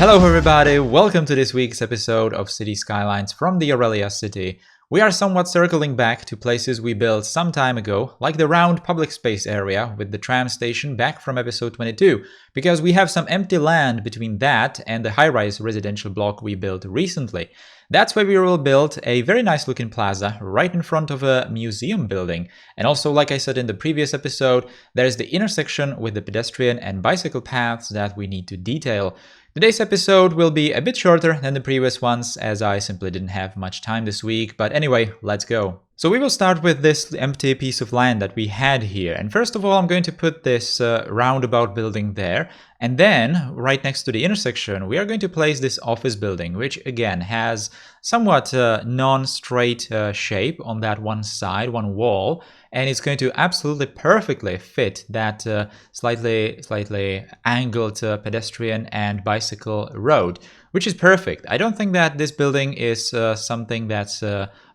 Hello everybody, welcome to this week's episode of City Skylines from the Aurelia city. We are somewhat circling back to places we built some time ago, like the round public space area with the tram station back from episode 22, because we have some empty land between that and the high-rise residential block we built recently. That's where we will build a very nice looking plaza right in front of a museum building. And also, like I said in the previous episode, there's the intersection with the pedestrian and bicycle paths that we need to detail. Today's episode will be a bit shorter than the previous ones, as I simply didn't have much time this week, but anyway, let's go. So we will start with this empty piece of land that we had here, and first of all I'm going to put this roundabout building there, and then right next to the intersection we are going to place this office building, which again has somewhat non-straight shape on that one side, one wall, and it's going to absolutely perfectly fit that slightly angled pedestrian and bicycle road, which is perfect. I don't think that this building is something that's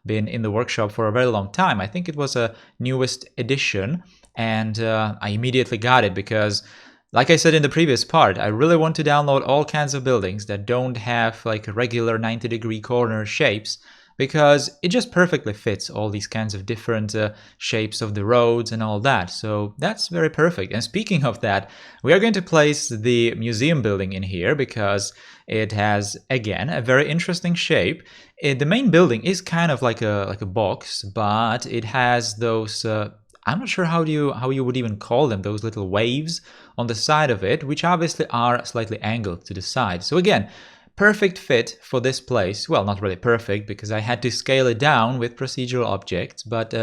been in the workshop for a very long time. I think it was a newest edition, and I immediately got it because, like I said in the previous part, I really want to download all kinds of buildings that don't have like regular 90-degree corner shapes, because it just perfectly fits all these kinds of different shapes of the roads and all that. So that's very perfect. And speaking of that, we are going to place the museum building in here because it has, again, a very interesting shape. The main building is kind of like a box, but it has those I'm not sure how you would even call them, those little waves on the side of it, which obviously are slightly angled to the side. So again, perfect fit for this place. Well, not really perfect because I had to scale it down with procedural objects, but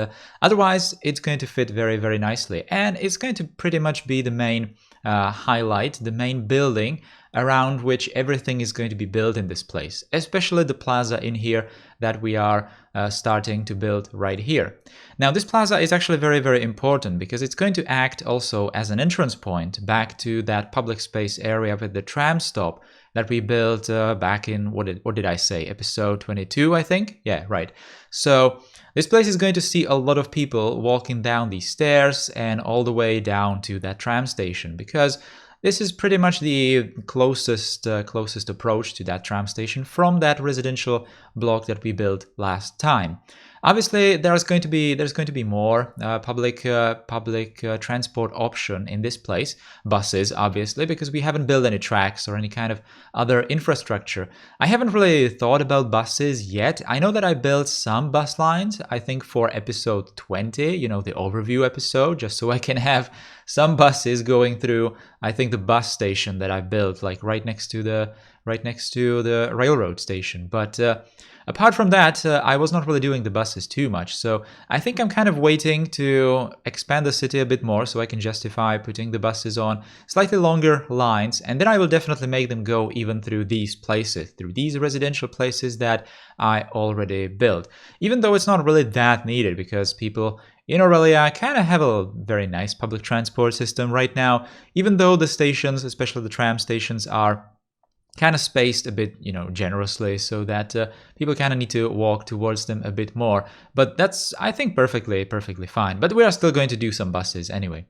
otherwise it's going to fit very, very nicely. And it's going to pretty much be the main highlight, the main building around which everything is going to be built in this place, especially the plaza in here that we are starting to build right here. Now, this plaza is actually very, very important because it's going to act also as an entrance point back to that public space area with the tram stop that we built back in, what did I say, episode 22, I think? Yeah, right. So this place is going to see a lot of people walking down these stairs and all the way down to that tram station, because this is pretty much the closest approach to that tram station from that residential block that we built last time. Obviously, there's going to be more public transport option in this place. Buses, obviously, because we haven't built any tracks or any kind of other infrastructure. I haven't really thought about buses yet. I know that I built some bus lines, I think for episode 20, you know, the overview episode, just so I can have some buses going through, I think, the bus station that I built, like right next to the railroad station. But apart from that, I was not really doing the buses too much, so I think I'm kind of waiting to expand the city a bit more so I can justify putting the buses on slightly longer lines, and then I will definitely make them go even through these places, through these residential places that I already built. Even though it's not really that needed, because people in Aurelia kind of have a very nice public transport system right now, even though the stations, especially the tram stations, are kind of spaced a bit, you know, generously, so that people kind of need to walk towards them a bit more. But that's, I think, perfectly fine. But we are still going to do some buses anyway.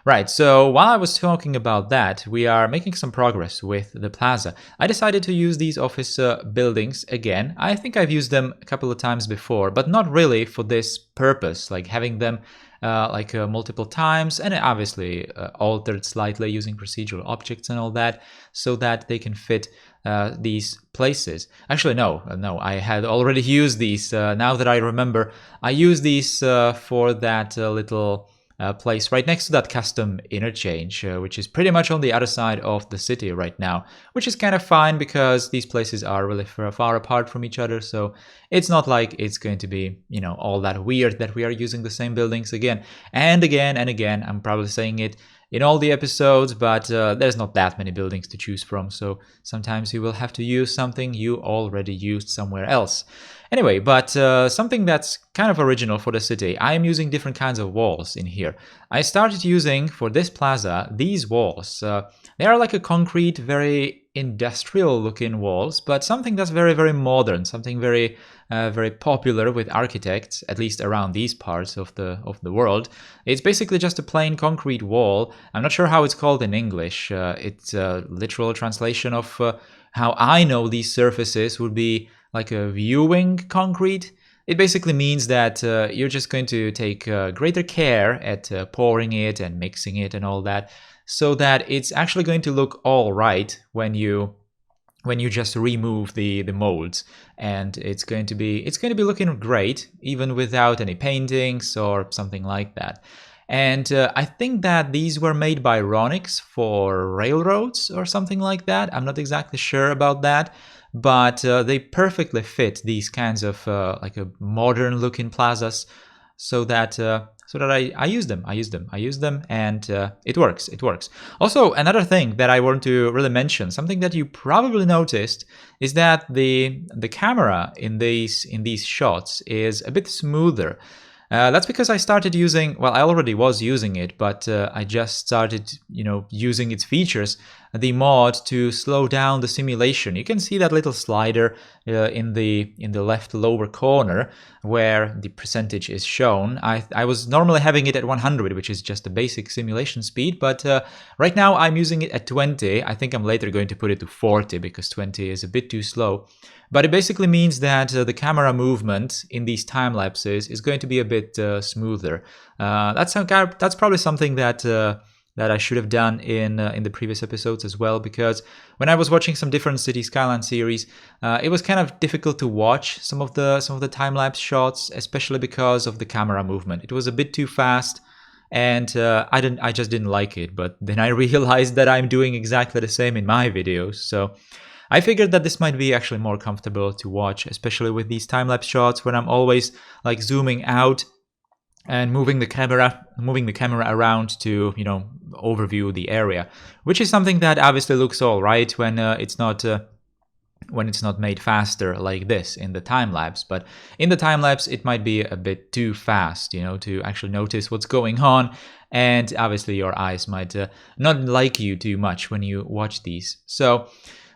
Right, so while I was talking about that, we are making some progress with the plaza. I decided to use these office buildings again. I think I've used them a couple of times before, but not really for this purpose, like having them multiple times, and obviously altered slightly using procedural objects and all that, so that they can fit these places. Actually, no, I had already used these. Now that I remember, I used these for that little place right next to that custom interchange, which is pretty much on the other side of the city right now, which is kind of fine because these places are really far apart from each other, so it's not like it's going to be, you know, all that weird that we are using the same buildings again and again and again. I'm probably saying it in all the episodes, but there's not that many buildings to choose from, so sometimes you will have to use something you already used somewhere else. Anyway, but something that's kind of original for the city, I am using different kinds of walls in here. I started using, for this plaza, these walls. They are like a concrete, very industrial looking walls, but something that's very, very modern, something very, very popular with architects, at least around these parts of the world. It's basically just a plain concrete wall. I'm not sure how it's called in English. It's a literal translation of how I know these surfaces would be like a viewing concrete. It basically means that you're just going to take greater care at pouring it and mixing it and all that, so that it's actually going to look all right when you just remove the molds, and it's going to be looking great even without any paintings or something like that. And I think that these were made by Ronix for railroads or something like that. I'm not exactly sure about that, but they perfectly fit these kinds of like a modern looking plazas, so that I use them, and it works. Also, another thing that I want to really mention, something that you probably noticed, is that the camera in these shots is a bit smoother. That's because I started using, well, I already was using it, but I just started, using its features, the mod to slow down the simulation. You can see that little slider in the left lower corner where the percentage is shown. I was normally having it at 100, which is just the basic simulation speed, but right now I'm using it at 20. I think I'm later going to put it to 40 because 20 is a bit too slow. But it basically means that the camera movement in these time lapses is going to be a bit smoother. That's probably something that I should have done in the previous episodes as well, because when I was watching some different City Skyline series, it was kind of difficult to watch some of the time lapse shots, especially because of the camera movement. It was a bit too fast, and I just didn't like it. But then I realized that I'm doing exactly the same in my videos, so I figured that this might be actually more comfortable to watch, especially with these time-lapse shots when I'm always like zooming out and moving the camera around to, overview the area, which is something that obviously looks all right when it's not made faster like this in the time lapse. But in the time lapse, it might be a bit too fast, to actually notice what's going on, and obviously your eyes might not like you too much when you watch these. So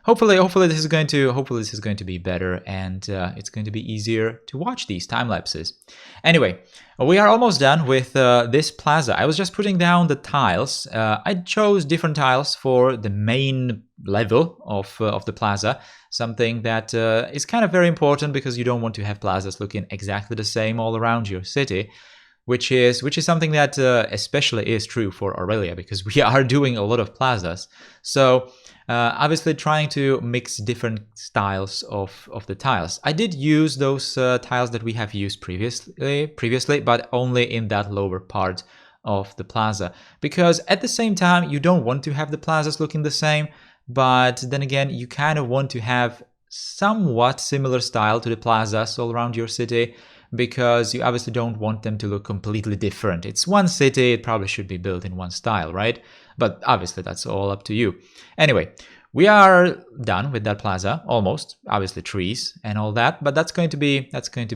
Hopefully this is going to be better, and it's going to be easier to watch these time lapses. Anyway, we are almost done with this plaza. I was just putting down the tiles. I chose different tiles for the main level of the plaza, something that is kind of very important because you don't want to have plazas looking exactly the same all around your city. Which is something that especially is true for Aurelia, because we are doing a lot of plazas. So obviously trying to mix different styles of the tiles. I did use those tiles that we have used previously, but only in that lower part of the plaza. Because at the same time, you don't want to have the plazas looking the same, but then again, you kind of want to have somewhat similar style to the plazas all around your city, because you obviously don't want them to look completely different. It's one city, it probably should be built in one style, right? But obviously that's all up to you. Anyway, we are done with that plaza, almost. Obviously trees and all that, but that's going to be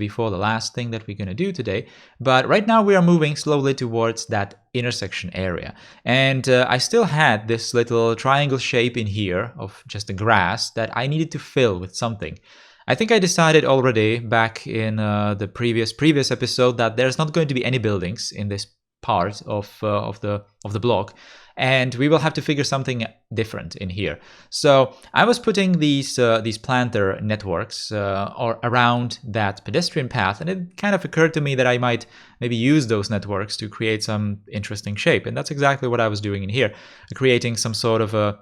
for the last thing that we're going to do today. But right now we are moving slowly towards that intersection area. And I still had this little triangle shape in here of just the grass that I needed to fill with something. I think I decided already back in the previous episode that there's not going to be any buildings in this part of the block, and we will have to figure something different in here. So I was putting these planter networks or around that pedestrian path, and it kind of occurred to me that I might maybe use those networks to create some interesting shape, and that's exactly what I was doing in here, creating some sort of a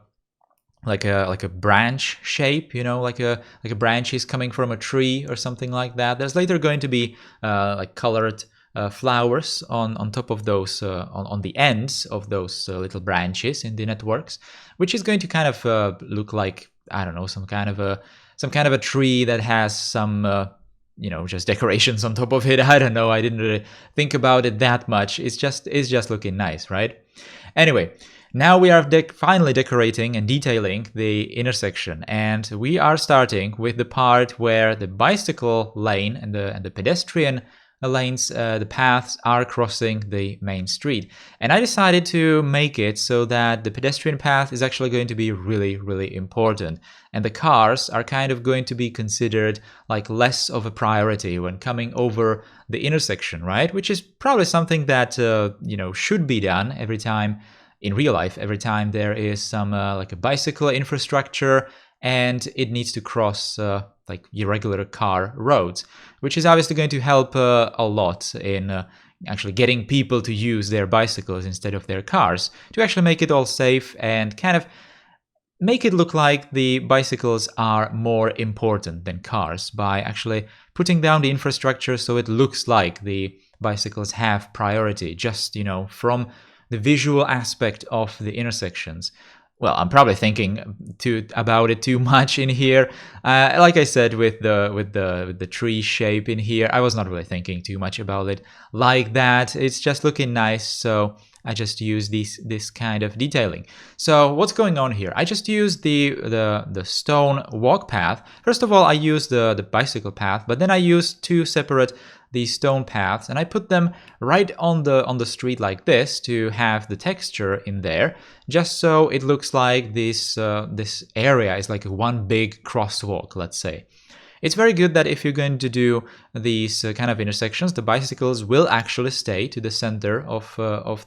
like a branch shape, like a branch is coming from a tree or something like that. There's later going to be like colored flowers on top of those on the ends of those little branches in the networks, which is going to kind of look like, I don't know, some kind of a tree that has some just decorations on top of it. I don't know. I didn't really think about it that much. It's just looking nice, right? Anyway, now we are finally decorating and detailing the intersection, and we are starting with the part where the bicycle lane and the pedestrian lanes, the paths are crossing the main street. And I decided to make it so that the pedestrian path is actually going to be really, really important. And the cars are kind of going to be considered like less of a priority when coming over the intersection, right? Which is probably something that, should be done every time in real life, every time there is some like a bicycle infrastructure and it needs to cross like irregular car roads, which is obviously going to help a lot in actually getting people to use their bicycles instead of their cars, to actually make it all safe and kind of make it look like the bicycles are more important than cars by actually putting down the infrastructure so it looks like the bicycles have priority, just, from the visual aspect of the intersections. Well, I'm probably thinking about it too much in here. Like I said, with the tree shape in here, I was not really thinking too much about it like that. It's just looking nice, so I just use this kind of detailing. So what's going on here? I just used the stone walk path. First of all, I used the bicycle path, but then I used two separate these stone paths, and I put them right on the street like this to have the texture in there, just so it looks like this area is like one big crosswalk, let's say. It's very good that if you're going to do these kind of intersections, the bicycles will actually stay to the center of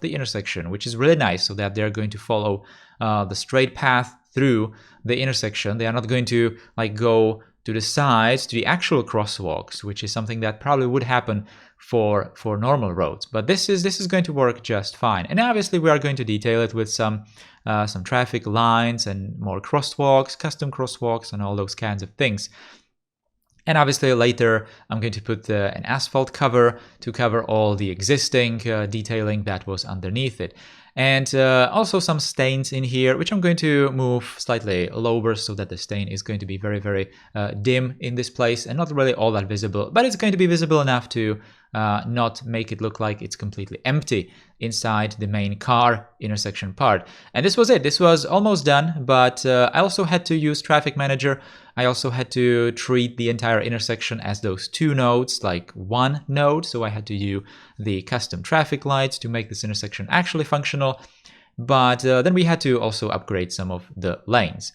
the intersection, which is really nice, so that they're going to follow the straight path through the intersection. They are not going to like go to the sides, to the actual crosswalks, which is something that probably would happen for normal roads. But this is going to work just fine. And obviously we are going to detail it with some traffic lines and more crosswalks, custom crosswalks, and all those kinds of things. And obviously later I'm going to put an asphalt cover to cover all the existing detailing that was underneath it. And also some stains in here, which I'm going to move slightly lower so that the stain is going to be very, very dim in this place and not really all that visible, but it's going to be visible enough to not make it look like it's completely empty inside the main car intersection part. And this was it. This was almost done, but I also had to use Traffic Manager. I also had to treat the entire intersection as those two nodes, like one node. So I had to do the custom traffic lights to make this intersection actually functional. But then we had to also upgrade some of the lanes.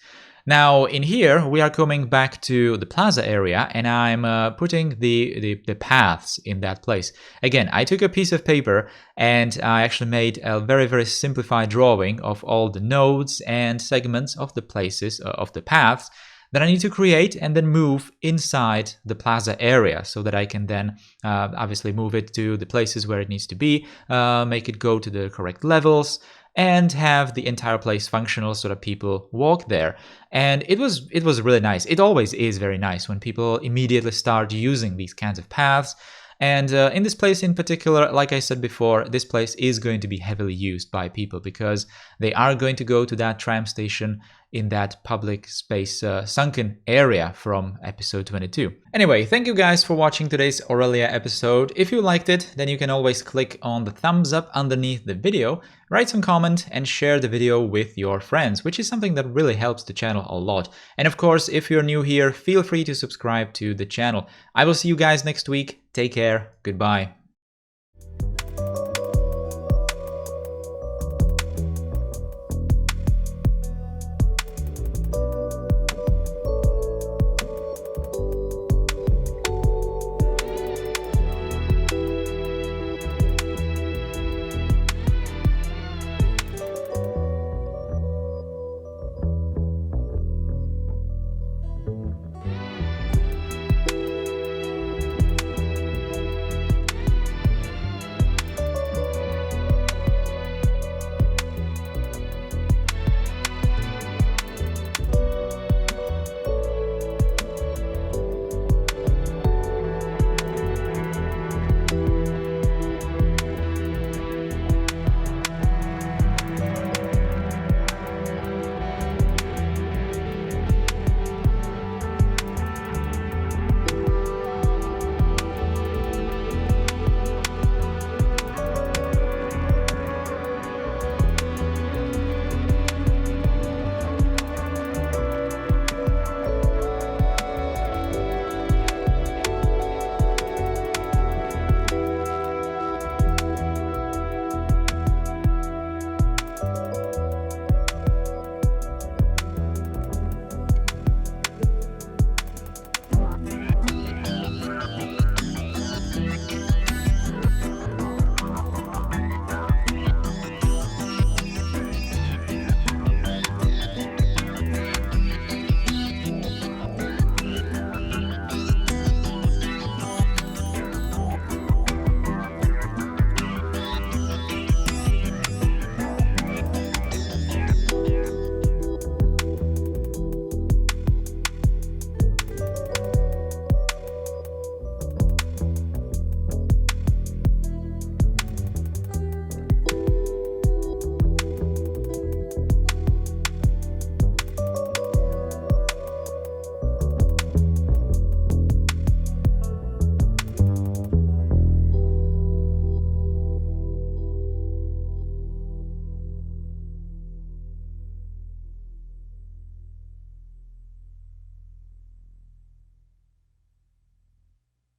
Now in here, we are coming back to the Plaza area, and I'm putting the paths in that place. Again, I took a piece of paper and I actually made a very, very simplified drawing of all the nodes and segments of the places, of the paths that I need to create and then move inside the Plaza area, so that I can then obviously move it to the places where it needs to be, make it go to the correct levels, and have the entire place functional so that people walk there. And it was really nice. It always is very nice when people immediately start using these kinds of paths. And in this place in particular, like I said before, this place is going to be heavily used by people because they are going to go to that tram station in that public space sunken area from episode 22. Anyway, thank you guys for watching today's Aurelia episode. If you liked it, then you can always click on the thumbs up underneath the video, write some comment, and share the video with your friends, which is something that really helps the channel a lot. And of course, if you're new here, feel free to subscribe to the channel. I will see you guys next week. Take care. Goodbye.